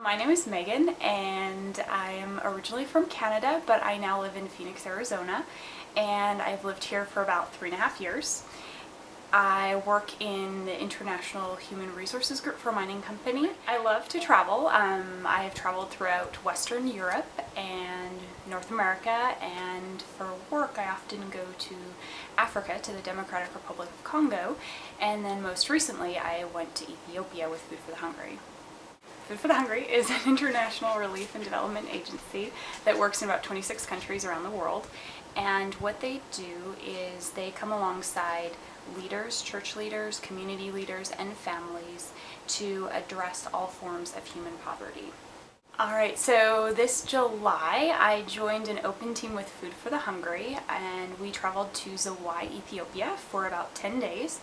My name is Megan and I am originally from Canada, but I now live in Phoenix, Arizona, and I've lived here for about 3.5 years. I work in the International Human Resources Group for a mining company. I love to travel. I have traveled throughout Western Europe and North America, and for work I often go to Africa, to the Democratic Republic of Congo, and then most recently I went to Ethiopia with Food for the Hungry. Food for the Hungry is an international relief and development agency that works in about 26 countries around the world. And what they do is they come alongside leaders, church leaders, community leaders, and families to address all forms of human poverty. Alright, so this July I joined an open team with Food for the Hungry, and we traveled to Zawai, Ethiopia for about 10 days.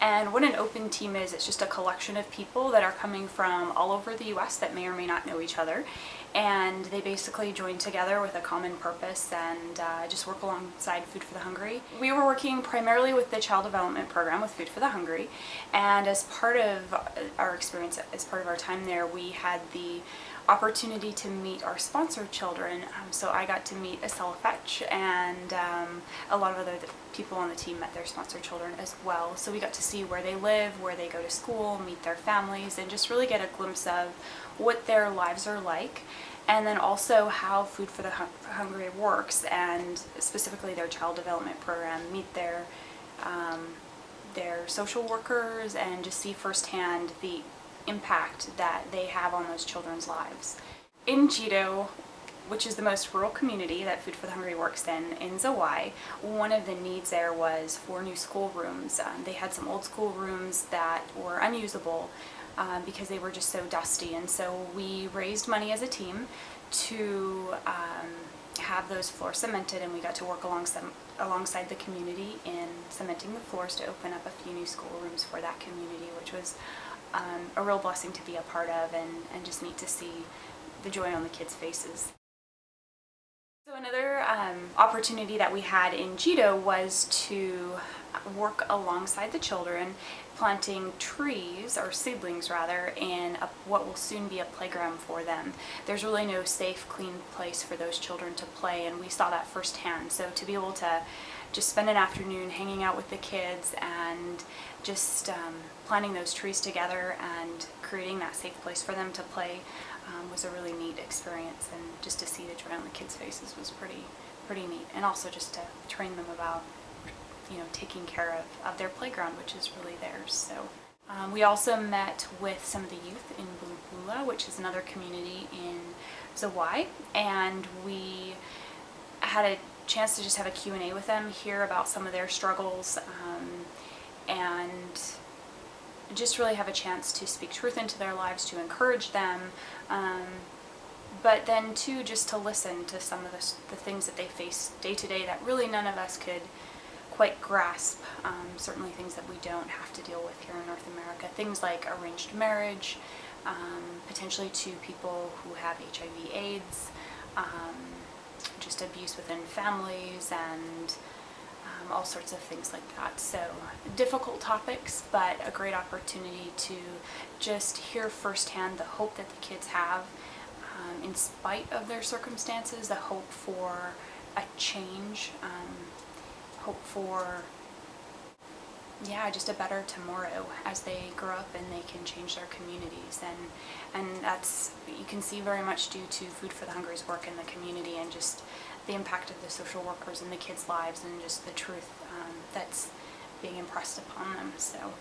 And what an open team is, it's just a collection of people that are coming from all over the US that may or may not know each other. And they basically join together with a common purpose and just work alongside Food for the Hungry. We were working primarily with the Child Development Program with Food for the Hungry, and as part of our experience, as part of our time there, we had the opportunity to meet our sponsored children. So I got to meet Estella Fetch, and a lot of other people on the team met their sponsored children as well. So we got to see where they live, where they go to school, meet their families, and just really get a glimpse of what their lives are like, and then also how Food for the Hungry works, and specifically their child development program, meet their social workers, and just see firsthand the impact that they have on those children's lives. In Jido, which is the most rural community that Food for the Hungry works in Zawai, one of the needs there was for new schoolrooms. They had some old schoolrooms that were unusable because they were just so dusty, and so we raised money as a team to have those floors cemented, and we got to work alongside the community in cementing the floors to open up a few new schoolrooms for that community, which was a real blessing to be a part of, and just neat to see the joy on the kids' faces. So another opportunity that we had in Jido was to work alongside the children, planting trees, or seedlings rather, in what will soon be a playground for them. There's really no safe, clean place for those children to play, and we saw that firsthand. So to be able to just spend an afternoon hanging out with the kids and just planting those trees together and creating that safe place for them to play was a really neat experience, and just to see the joy on the kids' faces was pretty neat, and also just to train them about, taking care of their playground, which is really theirs. So we also met with some of the youth in Bulbula, which is another community in Zawai, and we had a chance to just have a Q&A with them, hear about some of their struggles, and just really have a chance to speak truth into their lives, to encourage them, but then too just to listen to some of the things that they face day to day that really none of us could quite grasp. Certainly things that we don't have to deal with here in North America. Things like arranged marriage, potentially to people who have HIV/AIDS, just abuse within families, and all sorts of things like that. So difficult topics, but a great opportunity to just hear firsthand the hope that the kids have in spite of their circumstances, the hope for a change, hope for just a better tomorrow as they grow up and they can change their communities, and that's, you can see, very much due to Food for the Hungry's work in the community, and just the impact of the social workers in the kids' lives, and just the truth that's being impressed upon them. So